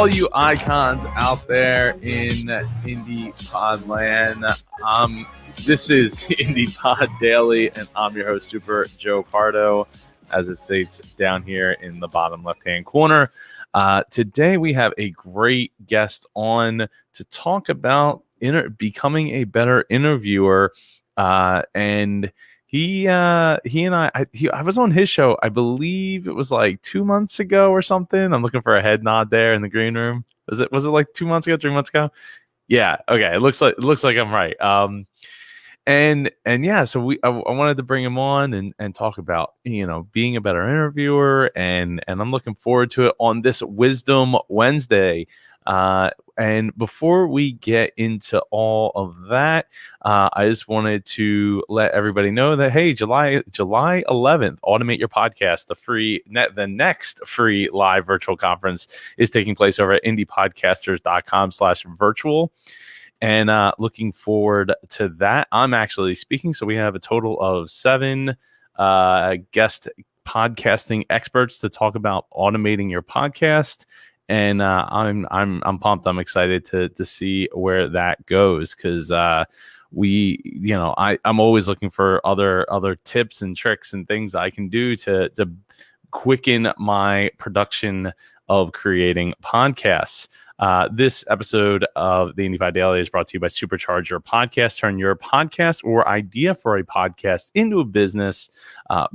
all you icons out there in Indie Pod land. This is Indie Pod Daily, and I'm your host, Super Joe Pardo, as it states down here in the bottom left-hand corner. Today we have a great guest on to talk about becoming a better interviewer, and He and I was on his show. I believe it was like 2 months ago or something. I'm looking for a head nod there in the green room. Was it like 2 months ago, 3 months ago? Yeah. Okay. It looks like I'm right. And yeah, so I wanted to bring him on and talk about, being a better interviewer, and I'm looking forward to it on this Wisdom Wednesday. And before we get into all of that, I just wanted to let everybody know that, hey, July 11th, Automate Your Podcast, the next free live virtual conference is taking place over at indiepodcasters.com/virtual. And looking forward to that. I'm actually speaking, so we have a total of 7 guest podcasting experts to talk about automating your podcast. And I'm pumped. I'm excited to see where that goes, because I'm always looking for other tips and tricks and things I can do to quicken my production of creating podcasts. This episode of the Indie Pod Daily is brought to you by Supercharge Your Podcast. Turn your podcast or idea for a podcast into a business,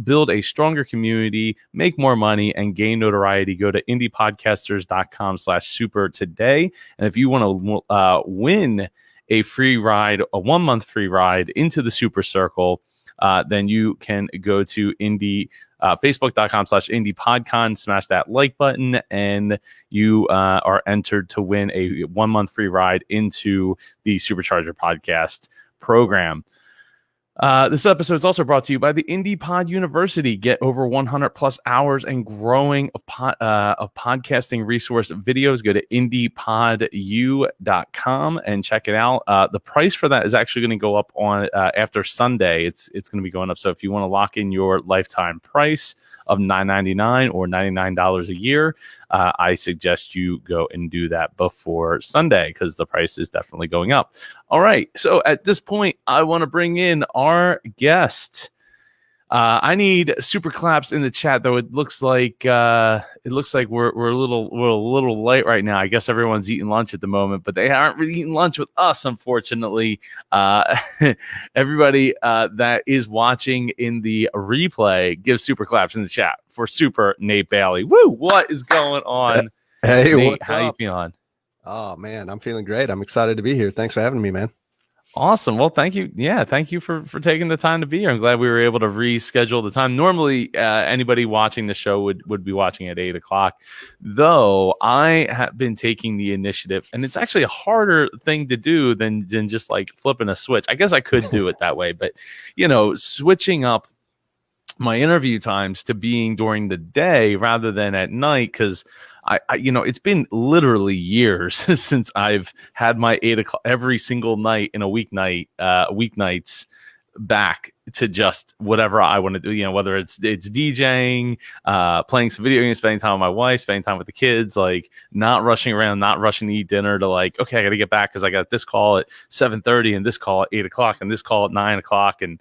build a stronger community, make more money, and gain notoriety. Go to indiepodcasters.com/super today. And if you want to win a free ride, a 1-month free ride into the Super Circle, then you can go to Facebook.com/IndiePodcon, smash that like button, and you are entered to win a 1-month free ride into the Supercharger Podcast program. This episode is also brought to you by the Indie Pod University. Get over 100 plus hours and growing of podcasting resource videos. Go to indiepodu.com and check it out. The price for that is actually going to go up on after Sunday. It's going to be going up. So if you want to lock in your lifetime price of $9.99 or $99 a year, I suggest you go and do that before Sunday, because the price is definitely going up. All right, so at this point, I want to bring in our guest. I need super claps in the chat, though. It looks like we're a little late right now. I guess everyone's eating lunch at the moment, but they aren't really eating lunch with us, unfortunately. Everybody that is watching in the replay, give super claps in the chat for Super Nate Bailey. Woo! What is going on? Hey, Nate, how you feeling? Oh man, I'm feeling great. I'm excited to be here. Thanks for having me, man. Awesome. Well, thank you. Yeah, thank you for taking the time to be here. I'm glad we were able to reschedule the time. Normally, anybody watching the show would be watching at 8:00. Though I have been taking the initiative, and it's actually a harder thing to do than just like flipping a switch. I guess I could do it that way, but switching up my interview times to being during the day rather than at night, because I it's been literally years since I've had my 8:00 every single night in a weeknights back to just whatever I want to do, whether it's DJing, playing some video games, spending time with my wife, spending time with the kids, like not rushing around, not rushing to eat dinner, to like, okay, I got to get back because I got this call at 7:30 and this call at 8:00 and this call at 9:00 and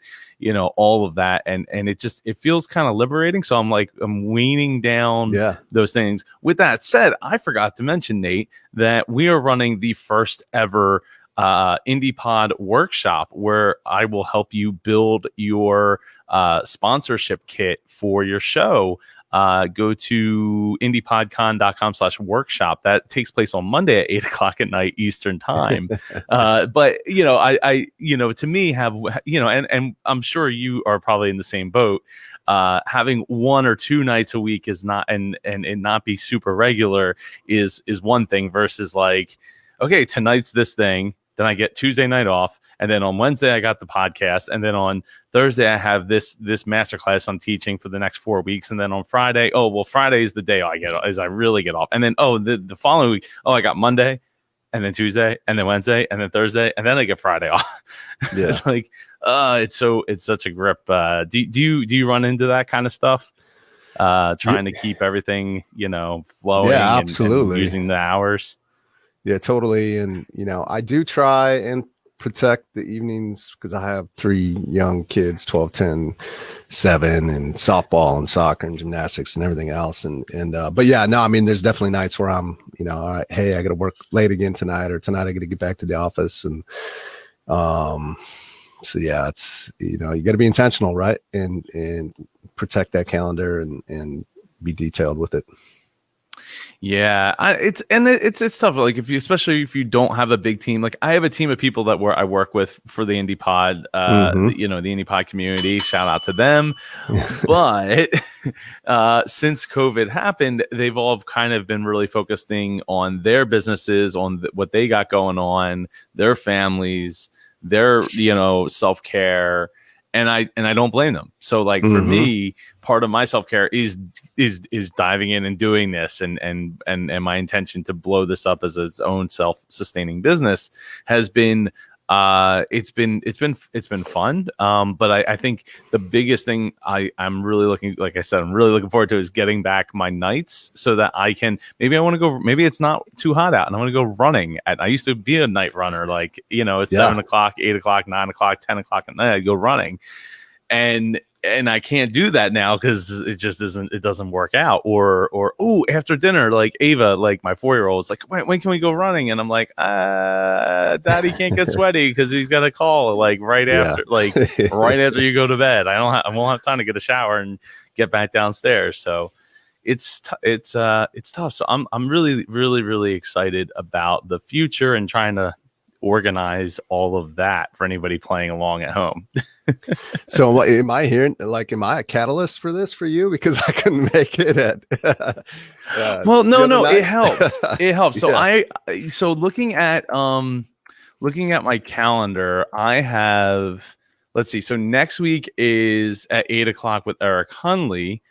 all of that, and it feels kind of liberating. So I'm weaning down those things. With that said, I forgot to mention, Nate, that we are running the first ever Indie Pod workshop, where I will help you build your sponsorship kit for your show. Go to indiepodcon.com/workshop. That takes place on Monday at 8:00 at night Eastern time. But I to me and I'm sure you are probably in the same boat. Having 1 or 2 nights a week is not, and not be super regular is one thing, versus like, okay, tonight's this thing, then I get Tuesday night off, and then on Wednesday I got the podcast, and then on Thursday I have this masterclass I'm teaching for the next 4 weeks, and then on Friday, Friday is the day I really get off, and then the following week, I got Monday, and then Tuesday, and then Wednesday, and then Thursday, and then I get Friday off. Yeah, it's such a grip. Do you run into that kind of stuff? trying to keep everything, flowing Yeah, and absolutely. using the hours. Yeah, totally. And, I do try and protect the evenings because I have 3 young kids, 12, 10, 7, and softball and soccer and gymnastics and everything else. But yeah, no, I mean, there's definitely nights where I'm, all right, hey, I got to work late again tonight, or tonight I got to get back to the office. And, so yeah, it's, you got to be intentional, right? And protect that calendar and be detailed with it. Yeah, it's tough. Like especially if you don't have a big team. Like I have a team of people that I work with for the Indie Pod, Mm-hmm. the Indie Pod community. Shout out to them. But since COVID happened, they've all kind of been really focusing on their businesses, on what they got going on, their families, their self-care. And I don't blame them. So like for me, part of my self-care is diving in and doing this, and my intention to blow this up as its own self-sustaining business has been it's been fun. But I think the biggest thing I'm really looking forward to is getting back my nights so that I can, maybe it's not too hot out and I want to go running. I used to be a night runner, like, it's 7 o'clock, 8 o'clock, 9 o'clock, 10 o'clock at night, I'd go running. And I can't do that now because it just doesn't work out. Or after dinner, like Ava, like my 4-year-old, is like, when can we go running? And I'm like, Daddy can't get sweaty because he's got a call like right after you go to bed. I won't have time to get a shower and get back downstairs. So it's tough. So I'm really, really, really excited about the future and trying to organize all of that for anybody playing along at home. So am I a catalyst for this for you? Because I couldn't make it at well, no, it helps. So yeah. so looking at my calendar, I have, let's see, so next week is at 8 o'clock with Eric Hundley,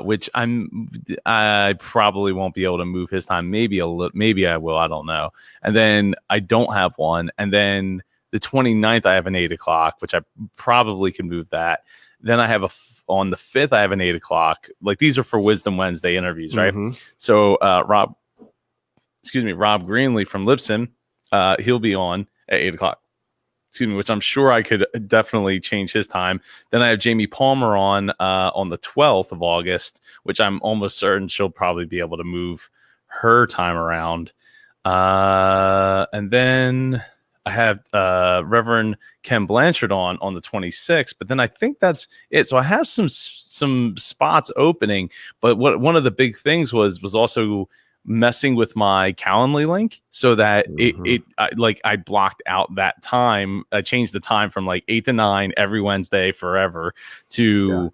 which I probably won't be able to move his time. Maybe I will, I don't know. And then I don't have one. And then the 29th, I have an 8 o'clock, which I probably can move that. Then I have on the 5th, I have an 8 o'clock. Like these are for Wisdom Wednesday interviews, right? So Rob Greenlee from Lipson, he'll be on at 8 o'clock. Which I'm sure I could definitely change his time. Then I have Jamie Palmer on the 12th of August, which I'm almost certain she'll probably be able to move her time around. And then I have Reverend Ken Blanchard on the 26th, but then I think that's it. So I have some spots opening, but one of the big things was also messing with my Calendly link so that I blocked out that time. I changed the time from like 8 to 9 every Wednesday forever to,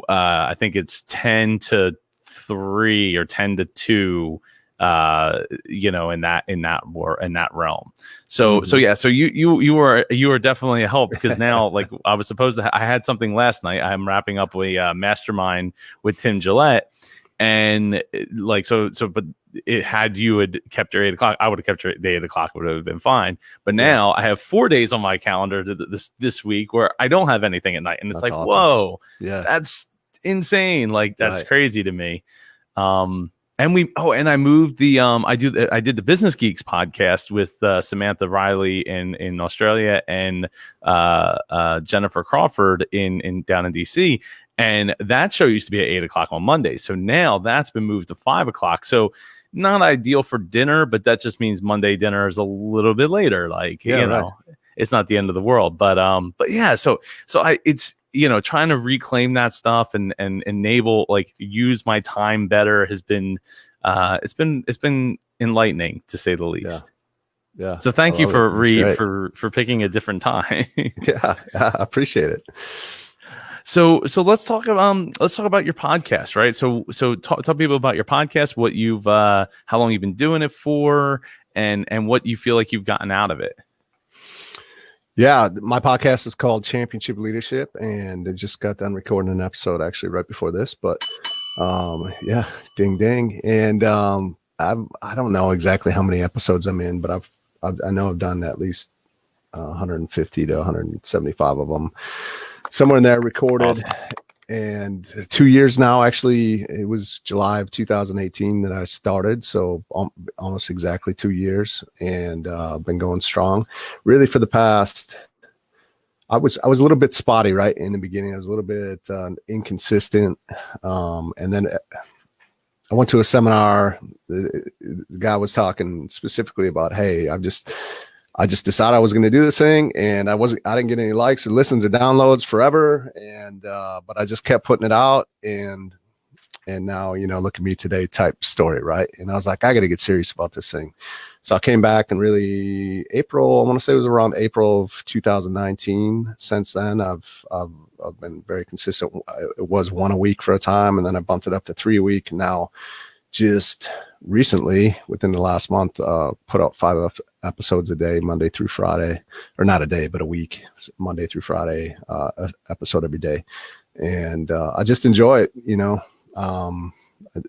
I think it's 10 to 3 or 10 to 2, in that realm. So yeah, so you were definitely a help, because now, like, I was supposed to, I had something last night. I'm wrapping up a mastermind with Tim Gillette. And but you had kept your 8 o'clock, I would have kept the 8 o'clock, would have been fine. But now I have 4 days on my calendar this week where I don't have anything at night, and it's that's like, awesome. Whoa, that's insane! Like that's crazy to me. And I moved the I did the Business Geeks podcast with Samantha Riley in Australia and Jennifer Crawford in down in DC. And that show used to be at 8 o'clock on Monday. So now that's been moved to 5 o'clock. So not ideal for dinner, but that just means Monday dinner is a little bit later. Like, it's not the end of the world. But yeah, so it's, trying to reclaim that stuff and enable, like, use my time better has been, it's been enlightening, to say the least. Yeah. So thank you for picking a different time. Yeah, I appreciate it. So let's talk about your podcast, right? So tell people about your podcast, what you've how long you've been doing it for, and what you feel like you've gotten out of it. Yeah, my podcast is called Championship Leadership, and I just got done recording an episode actually right before this. But yeah, ding ding, and I don't know exactly how many episodes I'm in, but I know I've done at least 150 to 175 of them. Somewhere in there recorded. Awesome. and 2 years now. Actually, it was July of 2018 that I started, so almost exactly 2 years, and been going strong. Really, for the past, I was a little bit spotty right in the beginning. I was a little bit inconsistent, and then I went to a seminar. The guy was talking specifically about, hey, I just decided I was going to do this thing, and I didn't get any likes or listens or downloads forever. And, but I just kept putting it out, and now, look at me today type story. Right. And I was like, I got to get serious about this thing. So I came back, and really April, I want to say it was around April of 2019. Since then, I've been very consistent. It was one a week for a time, and then I bumped it up to 3 a week. Now, just recently, within the last month, put out 5 episodes a day, Monday through Friday, or not a day, but a week, Monday through Friday, episode every day. And I just enjoy it,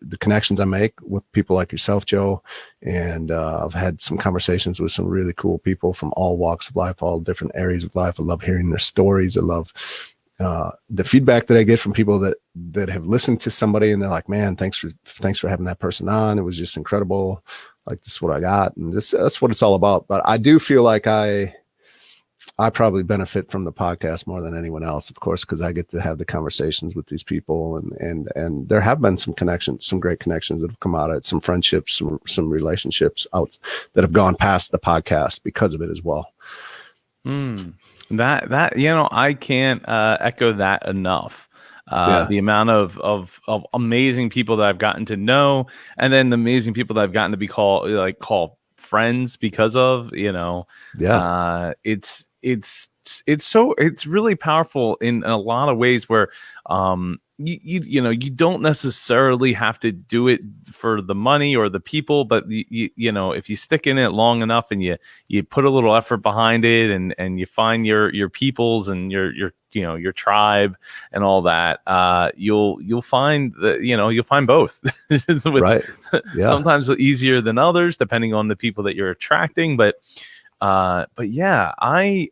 the connections I make with people like yourself, Joe. And I've had some conversations with some really cool people from all walks of life, all different areas of life. I love hearing their stories. I love the feedback that I get from people that have listened to somebody, and they're like, man, thanks for having that person on. It was just incredible. Like, this is what I got. And that's what it's all about. But I do feel like I probably benefit from the podcast more than anyone else, of course, because I get to have the conversations with these people, and there have been some connections, some great connections that have come out of it, some friendships, some relationships out that have gone past the podcast because of it as well. That I can't echo that enough. The amount of amazing people that I've gotten to know, and then the amazing people that I've gotten to be call friends because of, it's really powerful in a lot of ways where you don't necessarily have to do it for the money or the people, but if you stick in it long enough and you put a little effort behind it, and you find your peoples and your tribe and all that, you'll find that you'll find both. Right. Yeah. Sometimes easier than others depending on the people that you're attracting, but yeah, I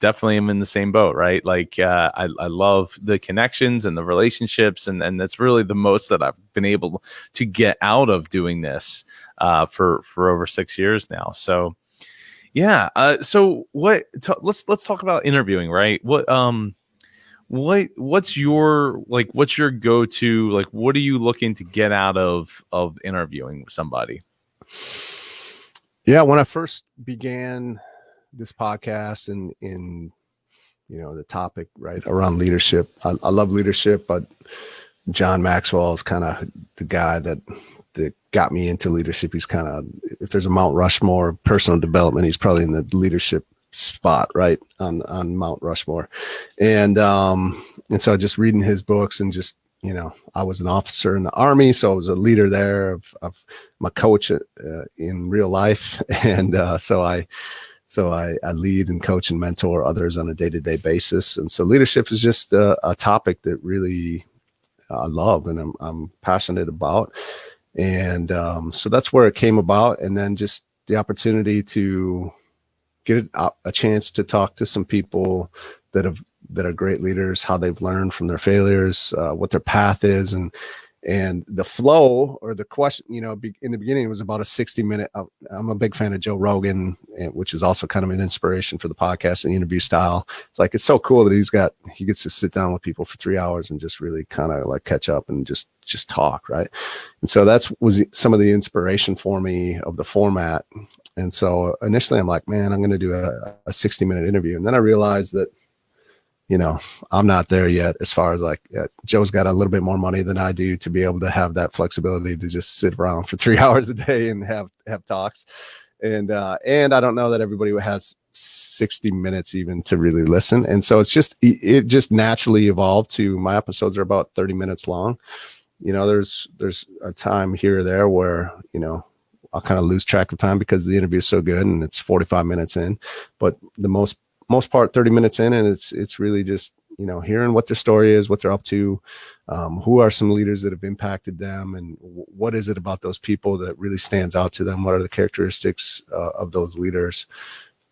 definitely am in the same boat, right? Like, I love the connections and the relationships, and that's really the most that I've been able to get out of doing this for over 6 years now. So yeah. So let's talk about interviewing, right? What's your go-to, like, what are you looking to get out of interviewing with somebody? Yeah, when I first began this podcast and in the topic right around leadership, I love leadership, but John Maxwell is kind of the guy that got me into leadership. He's kind of, if there's a Mount Rushmore of personal development, he's probably in the leadership spot right on Mount Rushmore. And so just reading his books, and just I was an officer in the Army, so I was a leader there of my coach in real life, and so I lead and coach and mentor others on a day-to-day basis. And so leadership is just a topic that really I love, and I'm passionate about. And so that's where it came about. And then just the opportunity to get a chance to talk to some people that are great leaders, how they've learned from their failures, what their path is, and the flow, or the question, in the beginning, it was about a 60-minute. I'm a big fan of Joe Rogan, which is also kind of an inspiration for the podcast and the interview style. It's so cool that he gets to sit down with people for 3 hours and just really kind of like catch up and just talk, right? And so was some of the inspiration for me of the format. And so initially I'm like, man, I'm going to do a 60-minute interview. And then I realized that, I'm not there yet, as far as Joe's got a little bit more money than I do to be able to have that flexibility to just sit around for 3 hours a day and have talks. And I don't know that everybody has 60 minutes even to really listen. And so it just naturally evolved to, my episodes are about 30 minutes long. There's a time here or there where, I'll kind of lose track of time because the interview is so good and it's 45 minutes in, but the most part 30 minutes in, and it's really just hearing what their story is, what they're up to, who are some leaders that have impacted them, and what is it about those people that really stands out to them, what are the characteristics of those leaders,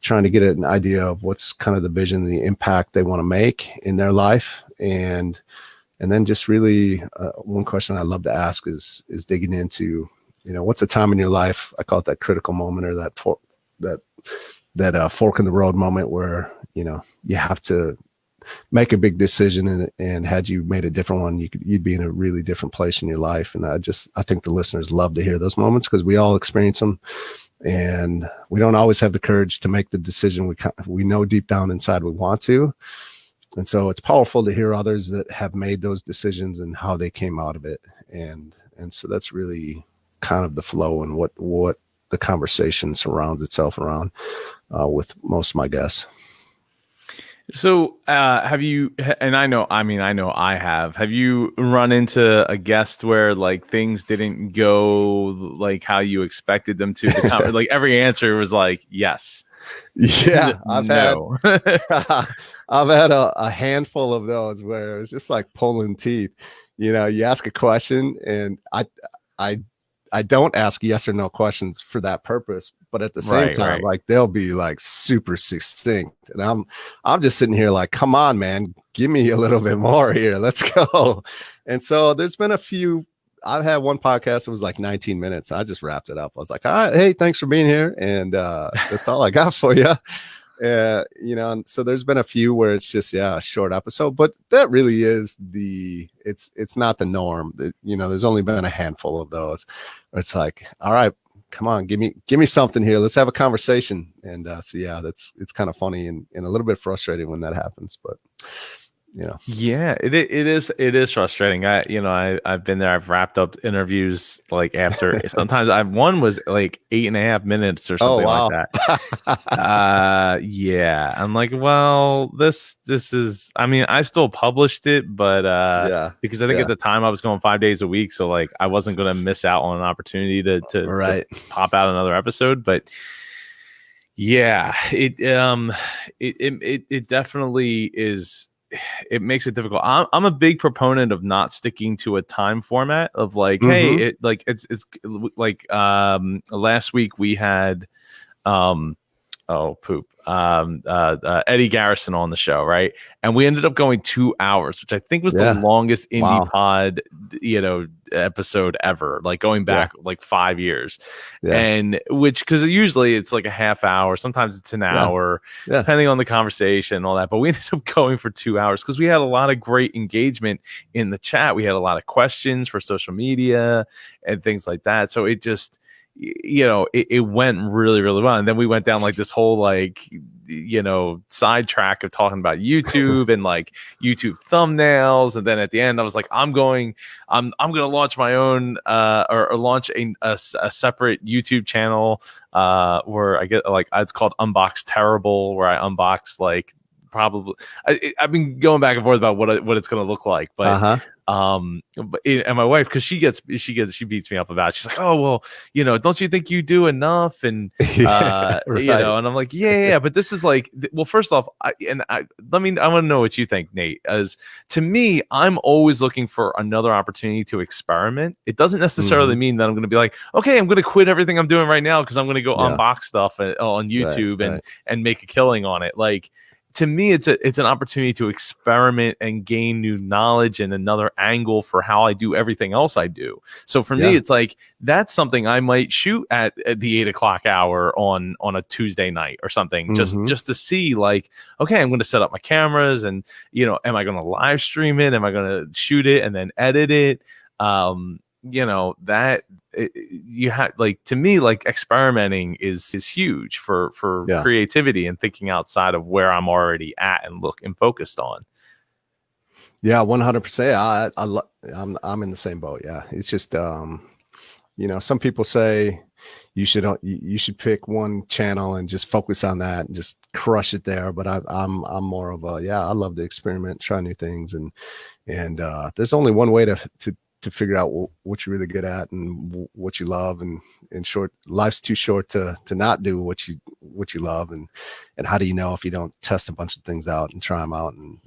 trying to get an idea of what's kind of the vision, the impact they want to make in their life. And then just really one question I love to ask is digging into, what's a time in your life, I call it that critical moment, or that fork in the road moment where, you have to make a big decision, and had you made a different one, you'd be in a really different place in your life. And I think the listeners love to hear those moments, because we all experience them, and we don't always have the courage to make the decision we know deep down inside we want to. And so it's powerful to hear others that have made those decisions and how they came out of it. And so that's really kind of the flow and what the conversation surrounds itself around with most of my guests. So have you, and I know I have you run into a guest where like things didn't go like how you expected them to? Like every answer was like, yes. Yeah, I've had a handful of those where it was just like pulling teeth. You ask a question, and I don't ask yes or no questions for that purpose, but at the same time, like they'll be like super succinct, and I'm just sitting here like, come on, man, give me a little bit more here. Let's go. And so there's been a few. I've had one podcast that was like 19 minutes. I just wrapped it up. I was like, all right, hey, thanks for being here, and that's all I got for you. And so there's been a few where it's just a short episode, but that really is it's not the norm. There's only been a handful of those where it's like, all right, come on, give me something here. Let's have a conversation. And so it's kind of funny and a little bit frustrating when that happens, but yeah, it is frustrating. I've been there. I've wrapped up interviews like after sometimes one was like 8.5 minutes or something like that. Yeah, I'm like, well, this is, I still published it, but because I think at the time I was going 5 days a week, so like I wasn't going to miss out on an opportunity to pop out another episode. But yeah, it definitely is. It makes it difficult. I'm a big proponent of not sticking to a time format of like, hey, it's like last week we had Eddie Garrison on the show, right? And we ended up going 2 hours, which I think was the longest indie pod, episode ever, like going back like 5 years. And because usually it's like a half hour, sometimes it's an hour, depending on the conversation and all that. But we ended up going for 2 hours because we had a lot of great engagement in the chat. We had a lot of questions for social media and things like that. So it just, it went really, really well. And then we went down like this whole sidetrack of talking about YouTube and like YouTube thumbnails. And then at the end I was like, I'm going to launch my own or launch a separate YouTube channel where I get like, it's called Unbox Terrible, where I unbox like probably I've been going back and forth about what it's going to look like, but and my wife, because she beats me up about it. She's like, oh well, don't you think you do enough? And and I'm like, yeah, but this is like, well, first off, I want to know what you think, Nate. As to me, I'm always looking for another opportunity to experiment. It doesn't necessarily mean that I'm going to be like, okay, I'm going to quit everything I'm doing right now because I'm going to go unbox stuff on YouTube and make a killing on it. Like, to me, it's an opportunity to experiment and gain new knowledge and another angle for how I do everything else I do. So for me, it's like, that's something I might shoot at the 8 o'clock hour on a Tuesday night or something, just to see like, okay, I'm going to set up my cameras and, am I going to live stream it? Am I going to shoot it and then edit it? That you have, like, to me, like, experimenting is huge for creativity and thinking outside of where I'm already at and focused on. Yeah, 100%. I'm in the same boat. Yeah, it's just some people say you should pick one channel and just focus on that and just crush it there. But I'm more of I love to experiment, try new things, and there's only one way to figure out what you're really good at and what you love, and in short, life's too short to not do what you love, and how do you know if you don't test a bunch of things out and try them out, and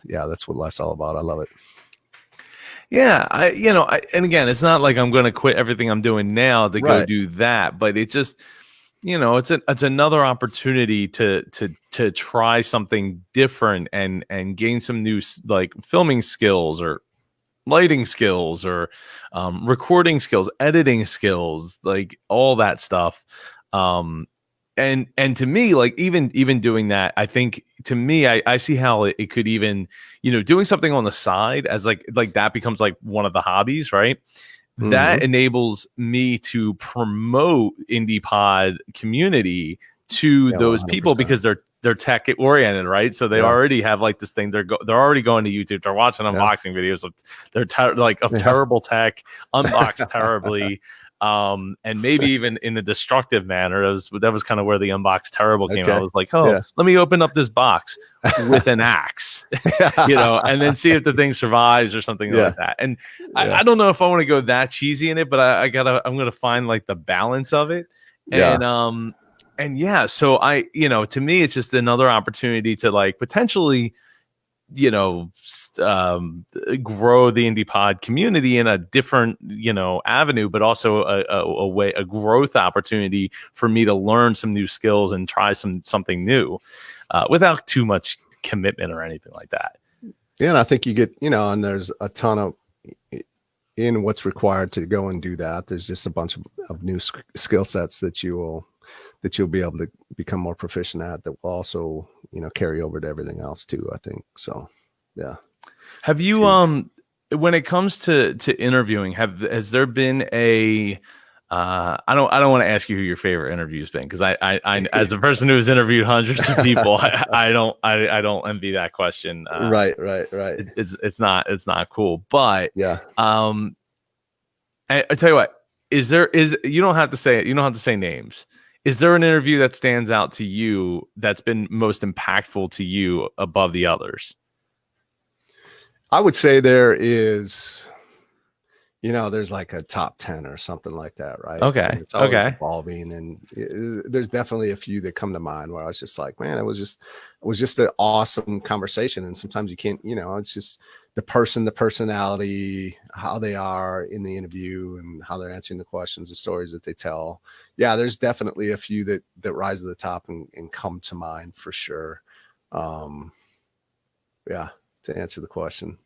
that's what life's all about. I love it. Yeah, and again, it's not like I'm going to quit everything I'm doing now to go do that, but it just, it's another opportunity to try something different and gain some new like filming skills or lighting skills or recording skills, editing skills, like all that stuff. And to me, like even doing that, I think to me, I see how it could even, doing something on the side as like that becomes like one of the hobbies, right? That enables me to promote indie pod community to those 100%. people because they're tech oriented, right? So they already have like this thing. They're already going to YouTube. They're watching unboxing videos of terrible tech, unboxed terribly, and maybe even in a destructive manner. That was kind of where the unboxed terrible came out. I was like, let me open up this box with an axe, and then see if the thing survives or something like that. And I don't know if I want to go that cheesy in it, but I'm gonna find like the balance of it. So to me, it's just another opportunity to like potentially, grow the indie pod community in a different, avenue, but also a growth opportunity for me to learn some new skills and try something new, without too much commitment or anything like that. Yeah. And I think you get, and there's a ton of in what's required to go and do that. There's just a bunch of new skill sets that you'll be able to become more proficient at that will also, carry over to everything else too, I think. So, yeah. Have you, when it comes to interviewing, has there been a, I don't want to ask you who your favorite interview's been, because I as the person who has interviewed hundreds of people, I don't envy that question. Right. It's not cool, but yeah. I tell you what, you don't have to say names. Is there an interview that stands out to you that's been most impactful to you above the others? I would say there is, there's like a top 10 or something like that, right? Okay. And it's always evolving, and there's definitely a few that come to mind where I was just like, man, it was just an awesome conversation. And sometimes you can't, it's just the personality, how they are in the interview and how they're answering the questions, the stories that they tell. Yeah, there's definitely a few that rise to the top and come to mind for sure. To answer the question.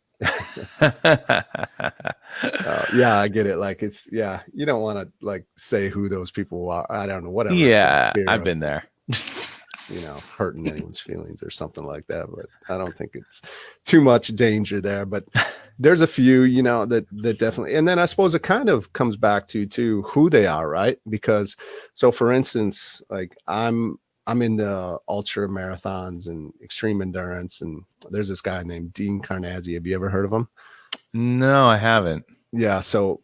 Yeah, I get it. Like you don't want to like say who those people are. I don't know, whatever. Yeah, I've been there. Hurting anyone's feelings or something like that, but I don't think it's too much danger there. But there's a few, that definitely, and then I suppose it kind of comes back to who they are, right? Because so for instance, like I'm in the ultra marathons and extreme endurance, and there's this guy named Dean Carnazzi. Have you ever heard of him? No, I haven't. Yeah. So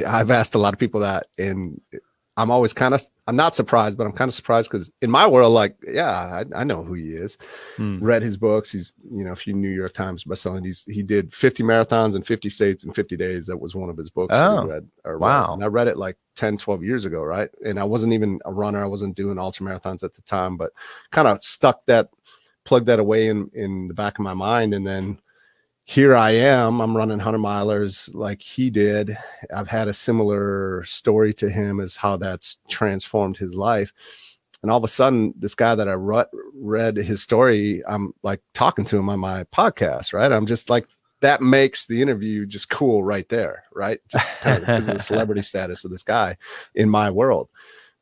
I've asked a lot of people that, and I'm always I'm not surprised, but I'm kind of surprised because in my world, like, yeah, I know who he is. Read his books. He's, a few New York Times bestselling. He did 50 marathons in 50 states in 50 days. That was one of his books. That he read. Wow. And I read it like 10, 12 years ago. Right. And I wasn't even a runner. I wasn't doing ultra marathons at the time, but kind of plugged that away in the back of my mind. And then here I am, I'm running 100 milers like he did. I've had a similar story to him as how that's transformed his life. And all of a sudden, this guy that I read his story, I'm like talking to him on my podcast, right? I'm just like, that makes the interview just cool right there, right? Just kind of because of the celebrity status of this guy in my world.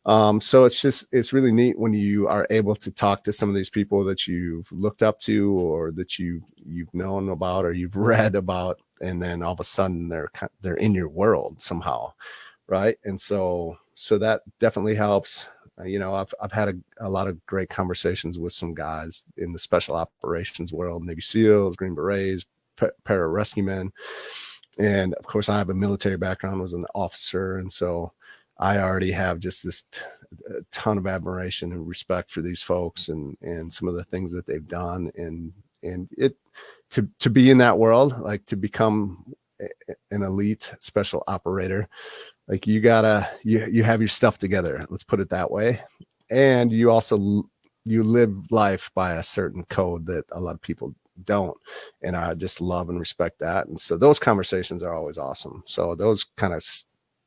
So it's really neat when you are able to talk to some of these people that you've looked up to or that you've known about or you've read about, and then all of a sudden they're in your world somehow, right? And so that definitely helps. I've had a lot of great conversations with some guys in the special operations world, Navy SEALs, Green Berets, pararescue men, and of course I have a military background, was an officer, and so I already have just this ton of admiration and respect for these folks and some of the things that they've done, and it to be in that world, like to become an elite special operator, like you have your stuff together. Let's put it that way. And you also, you live life by a certain code that a lot of people don't. And I just love and respect that. And so those conversations are always awesome. So those kind of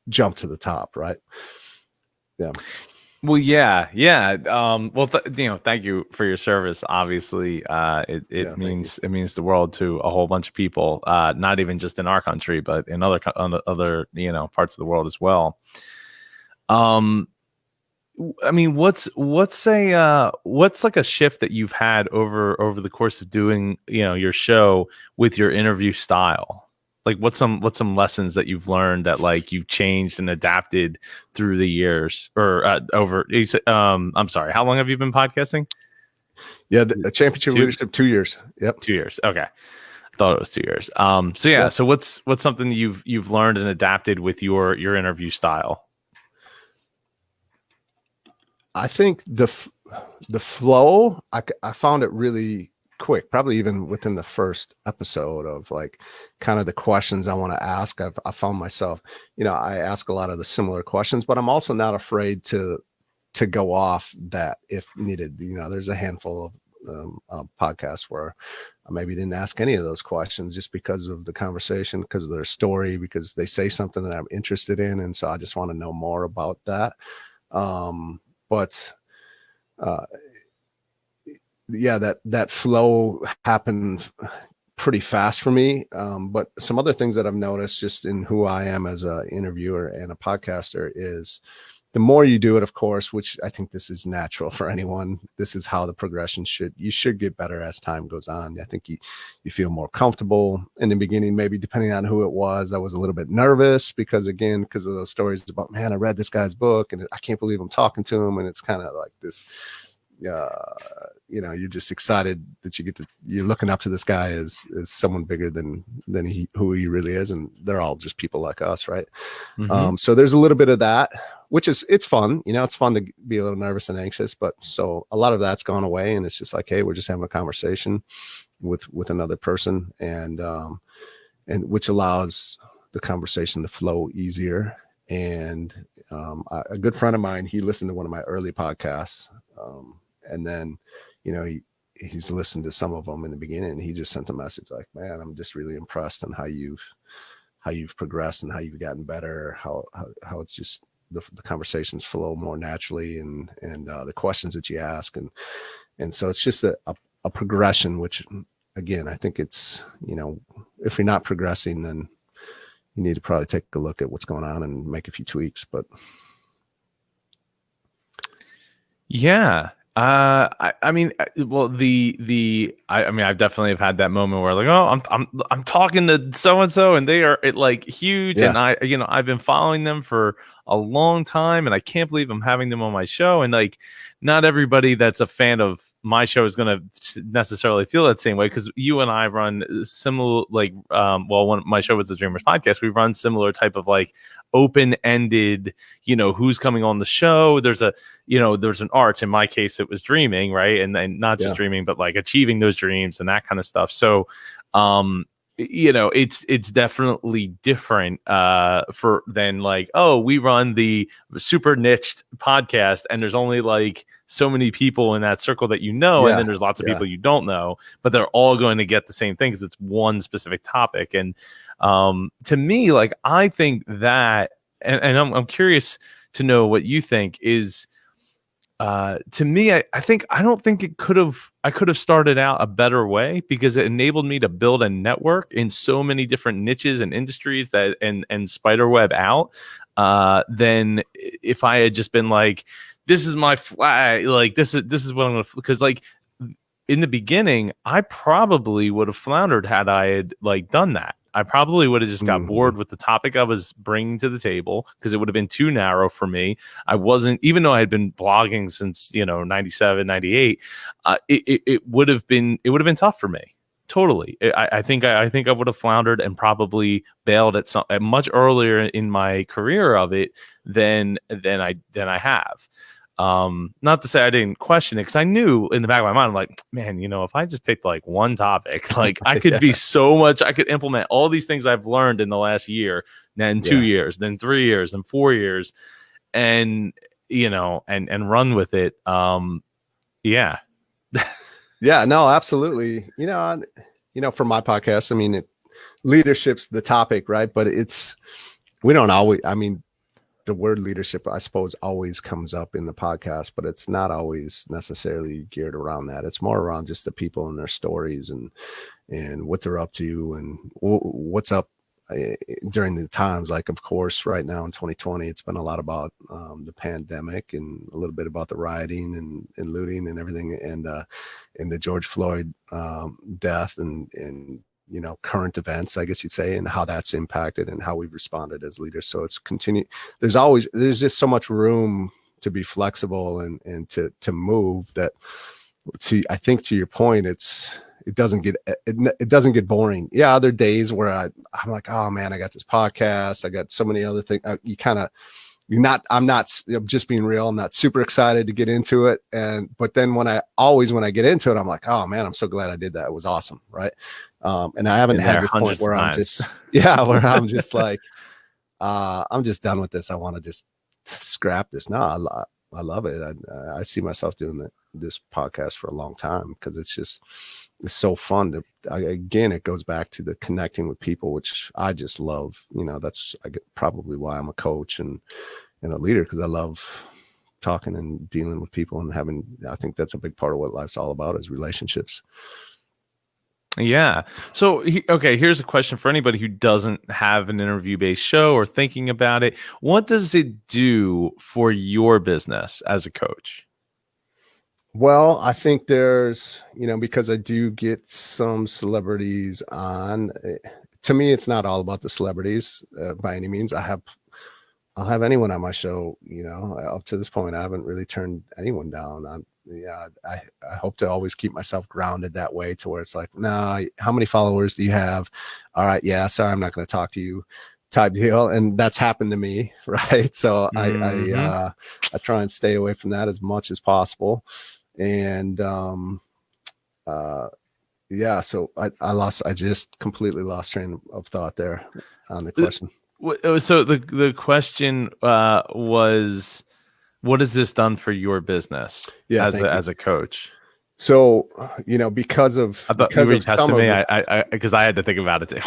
jump to the top, right? Yeah. Well, yeah, yeah. Thank you for your service. Obviously, Yeah, thank you. it means the world to a whole bunch of people. Not even just in our country, but in other parts of the world as well. Um, I mean, what's like a shift that you've had over the course of doing your show with your interview style? Like, what's some lessons that you've learned that like you've changed and adapted through the years or over? I'm sorry, how long have you been podcasting? Yeah, the championship Two leadership, 2 years. Yep. 2 years. Okay, I thought it was 2 years. So yeah, Yeah. so what's something you've learned and adapted with your interview style? I think the flow, I found it really quick, probably even within the first episode of like kind of the questions I want to ask. I found myself, I ask a lot of the similar questions, but I'm also not afraid to go off that if needed. There's a handful of podcasts where I maybe didn't ask any of those questions just because of the conversation, because of their story, because they say something that I'm interested in, and so I just want to know more about that. But yeah, that flow happened pretty fast for me. But some other things that I've noticed just in who I am as a interviewer and a podcaster is the more you do it, of course, which I think this is natural for anyone. This is how the progression you should get better as time goes on. I think you feel more comfortable in the beginning, maybe depending on who it was. I was a little bit nervous because of those stories about, man, I read this guy's book and I can't believe I'm talking to him. And it's kind of like this, you're just excited that you're looking up to this guy as someone bigger than who he really is. And they're all just people like us. Right. Mm-hmm. So there's a little bit of that, it's fun. It's fun to be a little nervous and anxious, but so a lot of that's gone away, and it's just like, hey, we're just having a conversation with another person, and which allows the conversation to flow easier. And a good friend of mine, he listened to one of my early podcasts, and then he's listened to some of them in the beginning, and he just sent a message like, man, I'm just really impressed on how you've progressed and how you've gotten better, how it's just the conversations flow more naturally, and the questions that you ask, and so it's just a progression, which again, I think it's, if you're not progressing, then you need to probably take a look at what's going on and make a few tweaks. But yeah. I mean, well, I mean, I've definitely have had that moment where like, oh, I'm talking to so and so, and they are like huge, yeah. and I've been following them for a long time, and I can't believe I'm having them on my show, and like, not everybody that's a fan of my show is going to necessarily feel that same way, because you and I run similar, like, when my show was the Dreamers podcast, we run similar type of like open-ended, who's coming on the show. There's an arch. In my case, it was dreaming, right? And not just dreaming, but like achieving those dreams and that kind of stuff. So, it's definitely different for than like, oh, we run the super niched podcast and there's only like so many people in that circle that and then there's lots of people you don't know, but they're all going to get the same thing because it's one specific topic. And to me, like, I think that, and I'm curious to know what you think is, to me, I don't think I could have started out a better way, because it enabled me to build a network in so many different niches and industries that and spiderweb out, than if I had just been like, this is my flag, like this is what I'm gonna, because like in the beginning, I probably would have floundered had I had like done that. I probably would have just got bored with the topic I was bringing to the table, because it would have been too narrow for me. I wasn't, even though I had been blogging since 97, 98, it would have been tough for me. Totally. I think I would have floundered and probably bailed at much earlier in my career of it than I have. Not to say I didn't question it, because I knew in the back of my mind, I'm like, man, if I just picked like one topic, like I could be so much, I could implement all these things I've learned in the last year, then 2 years, then 3 years, and 4 years, and and run with it. Yeah. Yeah, no, absolutely. For my podcast, I mean, leadership's the topic, right? But we don't always, I mean, the word leadership, I suppose, always comes up in the podcast, but it's not always necessarily geared around that. It's more around just the people and their stories and what they're up to and what's up during the times. Like, of course, right now in 2020, it's been a lot about the pandemic and a little bit about the rioting and looting and everything, and the George Floyd death and current events, I guess you'd say, and how that's impacted and how we've responded as leaders. So it's continue. There's just so much room to be flexible and to move that. I think to your point, it doesn't get boring. Yeah, other days where I'm like, oh man, I got this podcast, I got so many other things. I'm just being real. I'm not super excited to get into it. But then when I get into it, I'm like, oh man, I'm so glad I did that. It was awesome. Right. And I haven't had this point where I'm just, where I'm just like, I'm just done with this. I want to just scrap this. No, I love it. I see myself doing this podcast for a long time because it's so fun again, it goes back to the connecting with people, which I just love. That's probably why I'm a coach and a leader, because I love talking and dealing with people and I think that's a big part of what life's all about, is relationships. Yeah. So, here's a question for anybody who doesn't have an interview-based show or thinking about it. What does it do for your business as a coach? Well, I think there's, because I do get some celebrities on, to me, it's not all about the celebrities by any means. I'll have anyone on my show, up to this point, I haven't really turned anyone down. I hope to always keep myself grounded that way, to where it's like, nah, how many followers do you have? All right. Yeah. Sorry, I'm not going to talk to you, type deal. And that's happened to me. Right. So I try and stay away from that as much as possible. And, so I just completely lost train of thought there on the question. So the question was, what has this done for your business as a coach? So, because you were testing me, because I had to think about it too.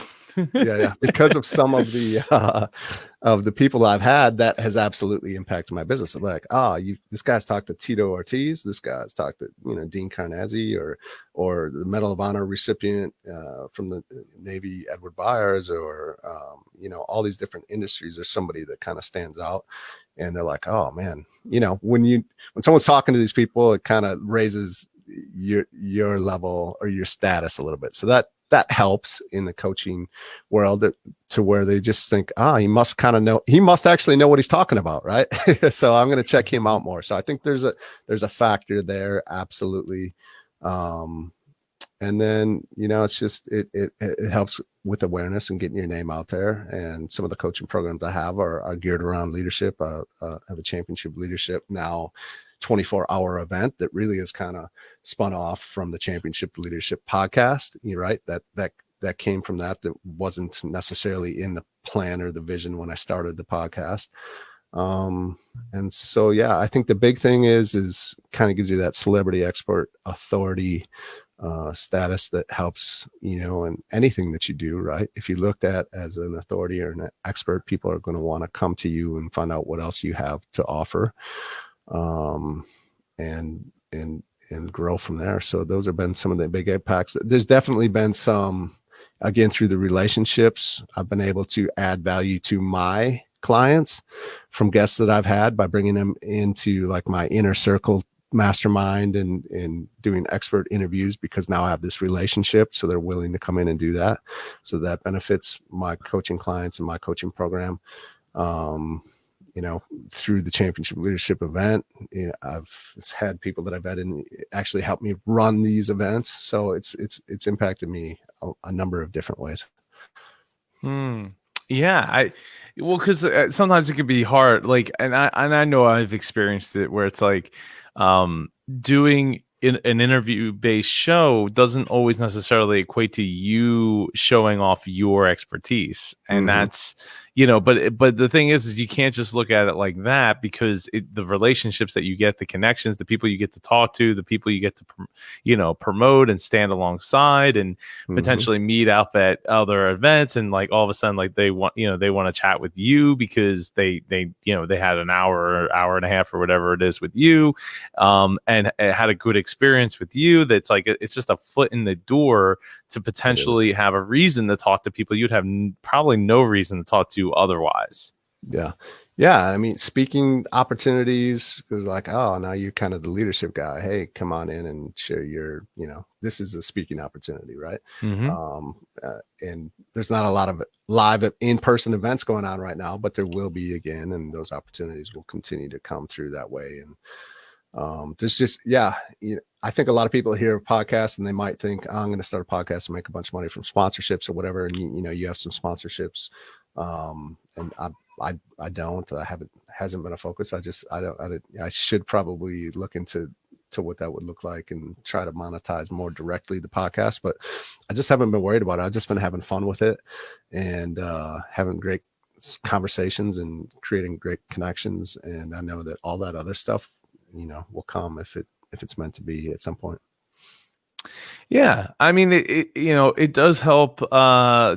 Yeah. Because of some of the people I've had, that has absolutely impacted my business. Like, this guy's talked to Tito Ortiz, this guy's talked to Dean Carnazzi, or the Medal of Honor recipient from the Navy, Edward Byers, or all these different industries. There's somebody that kind of stands out, and they're like, oh man, when someone's talking to these people, it kind of raises your level or your status a little bit. So that helps in the coaching world, to where they just think, he must actually know what he's talking about. Right. So I'm going to check him out more. So I think there's a factor there. Absolutely. And then, it's just, it helps with awareness and getting your name out there. And some of the coaching programs I have are geared around leadership. I have a championship leadership now 24-hour event that really is kind of spun off from the Championship Leadership podcast. You're right. That came from that wasn't necessarily in the plan or the vision when I started the podcast. And so, I think the big thing is kind of gives you that celebrity expert authority status that helps, in anything that you do, right? If you looked at as an authority or an expert, people are going to want to come to you and find out what else you have to offer. And grow from there. So those have been some of the big impacts. There's definitely been some, again, through the relationships, I've been able to add value to my clients from guests that I've had by bringing them into like my inner circle mastermind and doing expert interviews, because now I have this relationship. So they're willing to come in and do that. So that benefits my coaching clients and my coaching program. Through the Championship Leadership event, I've had people that I've had in actually help me run these events. So it's impacted me a number of different ways. Yeah. Because sometimes it can be hard. Like, and I know I've experienced it where it's like, doing an interview-based show doesn't always necessarily equate to you showing off your expertise. And that's, but the thing is you can't just look at it like that, because the relationships that you get, the connections, the people you get to talk to, the people you get to promote and stand alongside, and potentially meet up at other events, and like all of a sudden like they want to chat with you because they had an hour or hour and a half or whatever it is with you, and it had a good experience with you. That's like it's just a foot in the door to potentially have a reason to talk to people you'd have probably no reason to talk to otherwise. Yeah. I mean, speaking opportunities, because like, oh, now you're kind of the leadership guy. Hey, come on in and share your, this is a speaking opportunity, right? And there's not a lot of live in-person events going on right now, but there will be again, and those opportunities will continue to come through that way. And there's just, I think a lot of people hear podcasts and they might think, oh, I'm going to start a podcast and make a bunch of money from sponsorships or whatever. And you have some sponsorships. And I don't, hasn't been a focus. I should probably look into what that would look like and try to monetize more directly the podcast, but I just haven't been worried about it. I've just been having fun with it and, having great conversations and creating great connections. And I know that all that other stuff, will come if it's meant to be at some point. Yeah. I mean, it does help,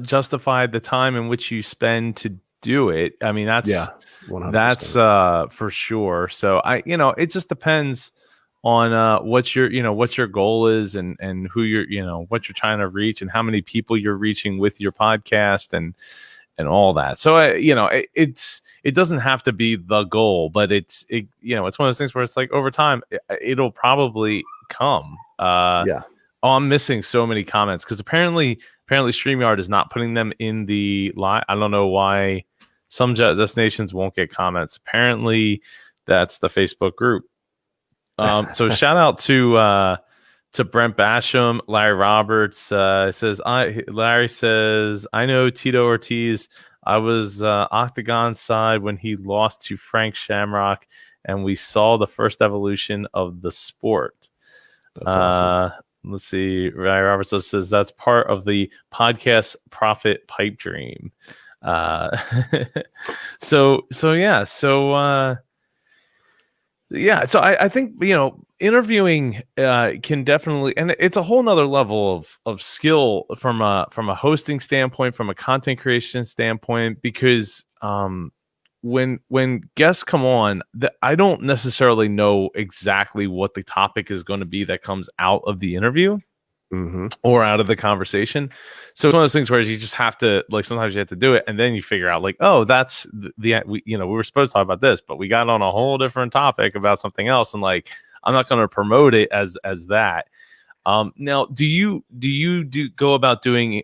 justify the time in which you spend to do it. I mean, that's 100%. That's for sure. So it just depends on what your goal is, and who what you're trying to reach, and how many people you're reaching with your podcast, and all that. So it doesn't have to be the goal, but it's one of those things where it's like over time it'll probably come. Oh, I'm missing so many comments because apparently StreamYard is not putting them in the live. I don't know why some destinations won't get comments. Apparently that's the Facebook group. So shout out to Brent Basham, Larry Roberts. Larry says, I know Tito Ortiz. I was Octagon side when he lost to Frank Shamrock, and we saw the first evolution of the sport. That's awesome. Let's see. Larry Roberts says that's part of the podcast profit pipe dream. So I think interviewing can definitely, and it's a whole nother level of skill from a hosting standpoint, from a content creation standpoint, because when guests come on, I don't necessarily know exactly what the topic is going to be that comes out of the interview or out of the conversation. So it's one of those things where you just have to, like, sometimes you have to do it, and then you figure out, like, oh, that's we were supposed to talk about this, but we got on a whole different topic about something else, and like, I'm not going to promote it as that. Now, do you go about doing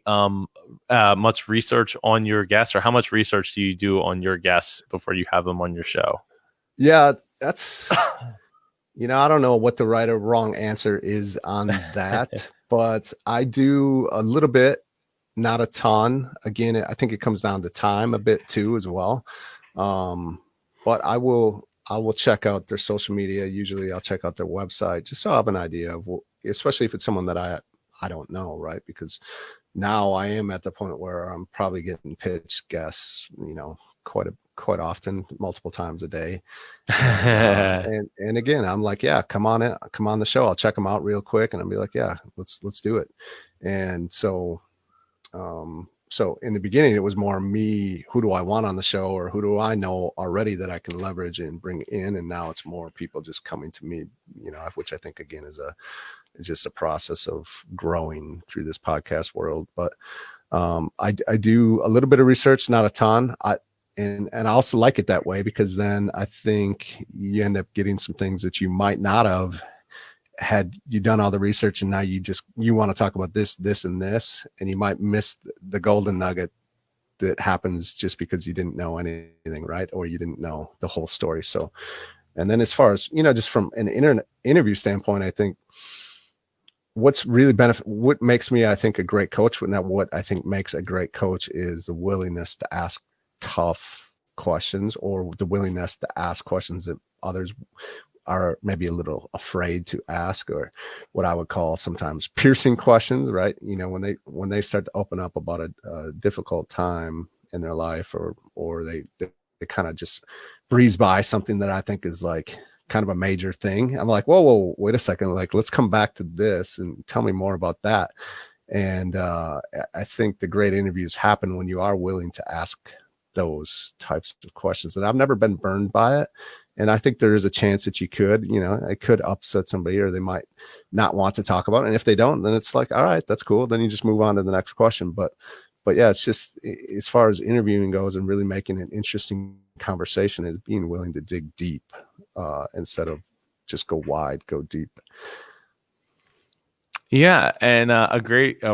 much research on your guests, or how much research do you do on your guests before you have them on your show? Yeah, that's I don't know what the right or wrong answer is on that, but I do a little bit, not a ton. Again, I think it comes down to time a bit too as well. But I will check out their social media. Usually I'll check out their website just so I have an idea of especially if it's someone that I don't know, right? Because now I am at the point where I'm probably getting pitched guests, quite often, multiple times a day. And again, I'm like, yeah, come on the show. I'll check them out real quick, and I'll be like, yeah, let's do it. And so in the beginning, it was more me, who do I want on the show, or who do I know already that I can leverage and bring in? And now it's more people just coming to me, which I think again is just a process of growing through this podcast world. But I do a little bit of research, not a ton. And I also like it that way, because then I think you end up getting some things that you might not have had you done all the research, and now you want to talk about this, and this, and you might miss the golden nugget that happens just because you didn't know anything, right? Or you didn't know the whole story. So, and then as far as, just from an interview standpoint, I think what makes me, I think, a great coach, what I think makes a great coach is the willingness to ask tough questions, or the willingness to ask questions that others are maybe a little afraid to ask, or what I would call sometimes piercing questions, right? When they start to open up about a difficult time in their life, or they kind of just breeze by something that I think is like kind of a major thing. I'm like, whoa, wait a second. Like, let's come back to this and tell me more about that. And I think the great interviews happen when you are willing to ask those types of questions. And I've never been burned by it. And I think there is a chance that it could upset somebody, or they might not want to talk about it. And if they don't, then it's like, all right, that's cool. Then you just move on to the next question. But yeah, it's just, as far as interviewing goes and really making an interesting conversation, is being willing to dig deep instead of just go wide, go deep. Yeah, and a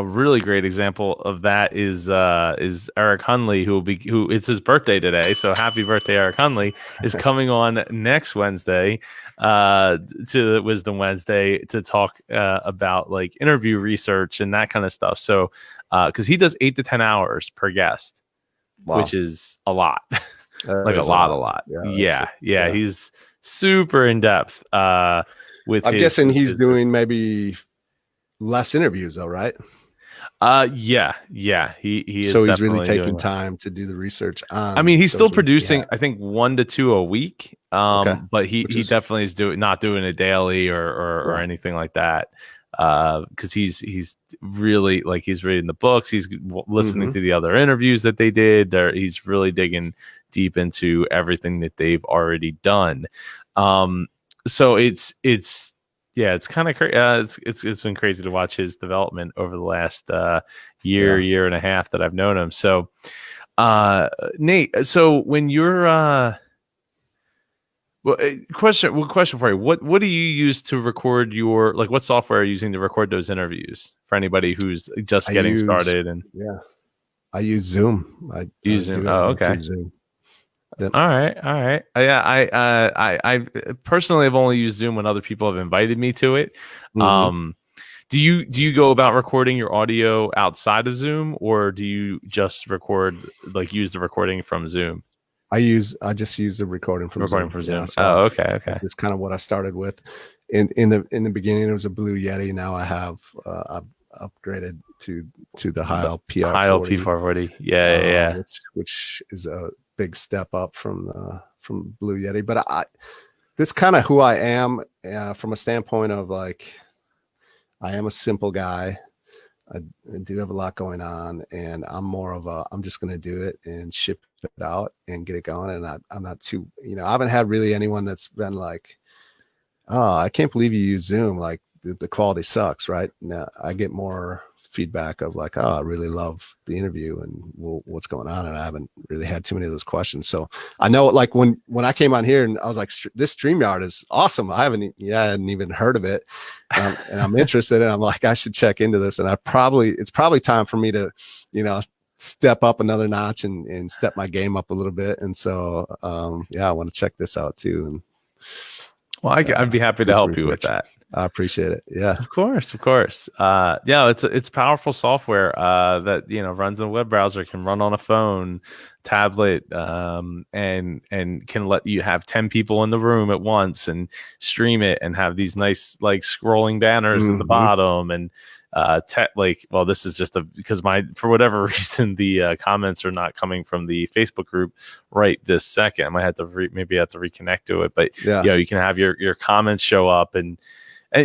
really great example of that is Eric Hundley, who it's his birthday today. So happy birthday, Eric Hundley! Is coming on next Wednesday, to Wisdom Wednesday, to talk about like interview research and that kind of stuff. So because he does 8 to 10 hours per guest, Wow. which is a lot, like a lot. Yeah, he's super in depth. I'm guessing he's doing maybe less interviews though, right? Yeah. He is. So he's really taking time to do the research on. I mean, he's still producing, I think 1 to 2 a week. But he definitely is not doing it daily or anything like that. Because he's really, like, he's reading the books, he's listening to the other interviews that they did. He's really digging deep into everything that they've already done. So it's kind of crazy. It's been crazy to watch his development over the last year and a half that I've known him. So, Nate, so when you're question for you, what do you use to record your, like, what software are you using to record those interviews for anybody who's just getting started? And I use Zoom. I use Zoom. Oh, okay. Zoom. Yep. All right. Yeah, I personally have only used Zoom when other people have invited me to it. Do you go about recording your audio outside of Zoom, or do you just use the recording from Zoom? I just use the recording from Zoom. Yeah, so okay. It's kind of what I started with. In the beginning, it was a Blue Yeti. Now I've upgraded to the Heil P440. Yeah. Which is a big step up from Blue Yeti. But this kind of who I am from a standpoint of, like, I am a simple guy. I do have a lot going on, and I'm more of I'm just going to do it and ship it out and get it going. And I'm not too, I haven't had really anyone that's been like, oh, I can't believe you use Zoom. Like, the quality sucks, right? Now I get more feedback of like, oh, I really love the interview and what's going on. And I haven't really had too many of those questions. So I know, like, when I came on here and I was like, this StreamYard is awesome. I hadn't even heard of it. And I'm interested, and I'm like, I should check into this. And it's probably time for me to, step up another notch and step my game up a little bit. And so, I want to check this out too. And well, I'd be happy to help you with that. I appreciate it. Yeah, of course. It's powerful software that runs in a web browser, can run on a phone, tablet, and can let you have 10 people in the room at once and stream it and have these nice, like, scrolling banners at the bottom. And this is just because for whatever reason the comments are not coming from the Facebook group right this second. I might have to reconnect to it, but you can have your comments show up and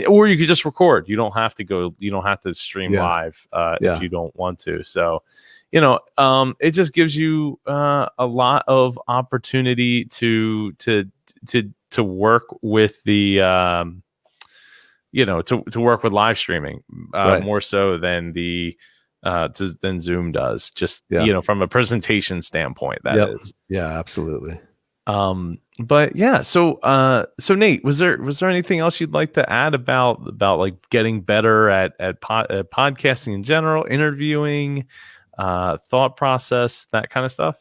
or you could just record. You don't have to stream live if you don't want to. So it just gives you a lot of opportunity to work with the to work with live streaming more so than than Zoom does, just from a presentation standpoint. That is. Yeah, absolutely. But yeah, so Nate, was there anything else you'd like to add about like getting better at podcasting in general, interviewing, thought process, that kind of stuff?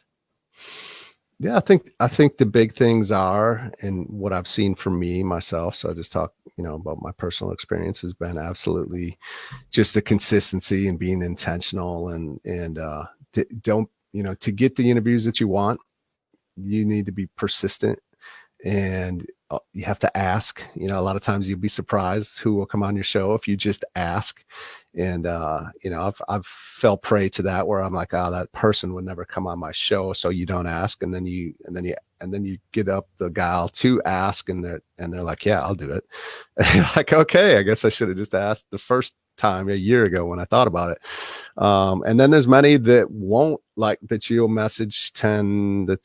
Yeah, I think the big things are, and what I've seen for me myself. So I just talk, about my personal experience, has been absolutely just the consistency and being intentional, and don't, to get the interviews that you want, you need to be persistent and you have to ask. You know, a lot of times you'll be surprised who will come on your show if you just ask. And you know, I've fell prey to that where I'm like, oh, that person would never come on my show, so you don't ask, and then you get up the guile to ask, and they're like, yeah, I'll do it. And you're like, okay, I guess I should have just asked the first time a year ago when I thought about it. And then there's many that won't, like, that you'll message 10 to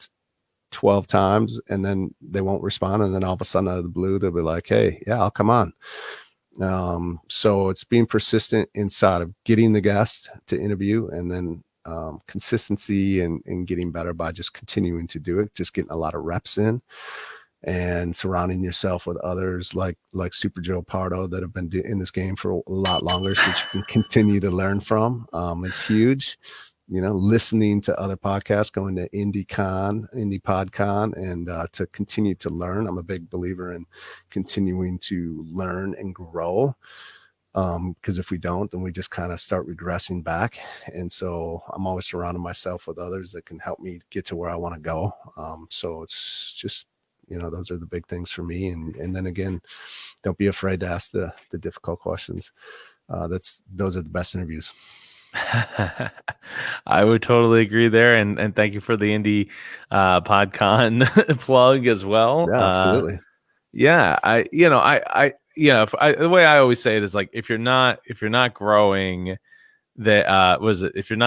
12 times and then they won't respond, and then all of a sudden out of the blue they'll be like, hey, yeah, I'll come on. So it's being persistent inside of getting the guest to interview, and then consistency and getting better by just continuing to do it, just getting a lot of reps in, and surrounding yourself with others like Super Joe Pardo that have been in this game for a lot longer, so that you can continue to learn from. It's huge. You know, listening to other podcasts, going to IndiePodCon, and to continue to learn. I'm a big believer in continuing to learn and grow, because if we don't, then we just kind of start regressing back. And so I'm always surrounding myself with others that can help me get to where I want to go. So it's just, you know, those are the big things for me. And then again, don't be afraid to ask the difficult questions. Those are the best interviews. I would totally agree there, and thank you for the Indie PodCon plug as well. Yeah, absolutely. The way I always say it is, like, if you're not growing, that if you're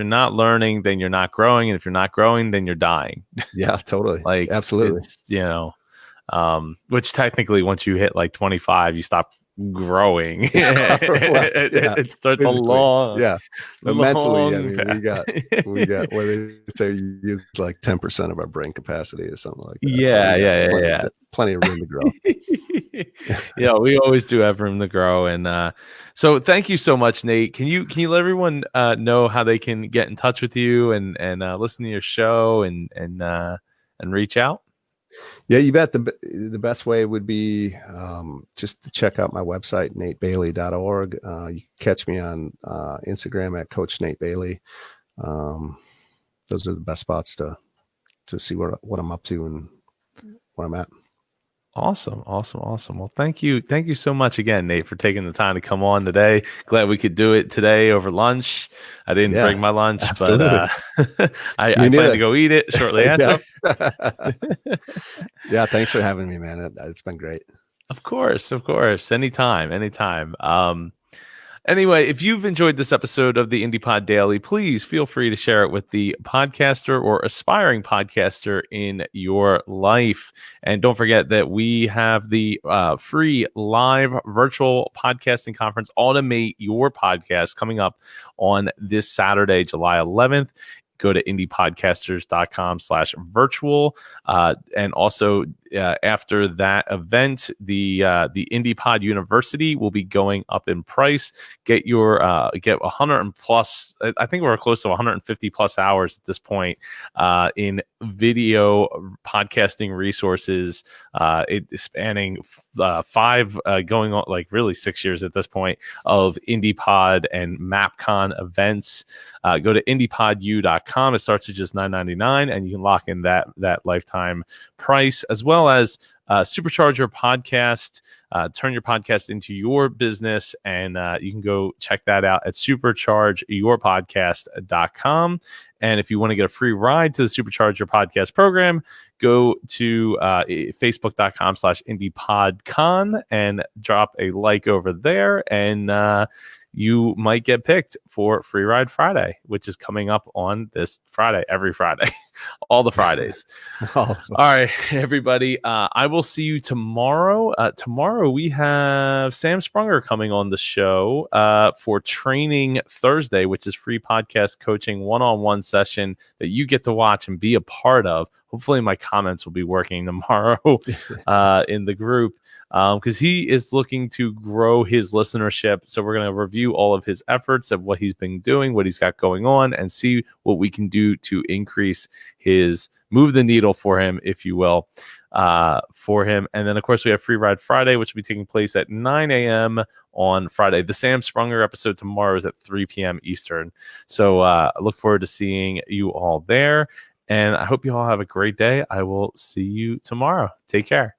not learning, then you're not growing, and if you're not growing, then you're dying. Yeah, totally. Like, absolutely. Which technically, once you hit like 25, you stop growing. It starts physically, a long, but mentally, I mean, we got where they say you use like 10% of our brain capacity or something like that. Plenty of room to grow. Yeah, we always do have room to grow. And so thank you so much, Nate. Can you let everyone know how they can get in touch with you and listen to your show and reach out? Yeah, you bet. The best way would be just to check out my website, natebailey.org. You can catch me on Instagram at Coach Nate Bailey. Those are the best spots to see what I'm up to and where I'm at. Awesome. Well, thank you so much again, Nate, for taking the time to come on today. Glad we could do it today over lunch. I didn't bring my lunch, absolutely. But I plan to go eat it shortly after. Yeah, thanks for having me, man. It's been great. Of course. Anytime. Anyway, if you've enjoyed this episode of the IndiePod Daily, please feel free to share it with the podcaster or aspiring podcaster in your life. And don't forget that we have the free live virtual podcasting conference, Automate Your Podcast, coming up on this Saturday, July 11th. Go to indiepodcasters.com/virtual. And also after that event, the IndiePod University will be going up in price. Get 100 and plus, I think we're close to 150 plus hours at this point in video podcasting resources. It is spanning 5 going on, like, really 6 years at this point, of IndiePod and MapCon events. Go to indiepodu.com. It starts at just $9.99, and you can lock in that lifetime price, as well as supercharge your podcast, turn your podcast into your business, and you can go check that out at superchargeyourpodcast.com. And if you want to get a free ride to the Supercharge Your Podcast program, go to facebook.com/IndiePodCon and drop a like over there, and you might get picked for Free Ride Friday, which is coming up on this Friday, every Friday, all the Fridays. All right, everybody. I will see you tomorrow. Tomorrow we have Sam Sprunger coming on the show for Training Thursday, which is free podcast coaching one-on-one session that you get to watch and be a part of. Hopefully my comments will be working tomorrow in the group, because he is looking to grow his listenership. So we're going to review all of his efforts of what he's been doing, what he's got going on, and see what we can do to increase move the needle for him, if you will, for him. And then, of course, we have Free Ride Friday, which will be taking place at 9 a.m. on Friday. The Sam Sprunger episode tomorrow is at 3 p.m. Eastern. So I look forward to seeing you all there. And I hope you all have a great day. I will see you tomorrow. Take care.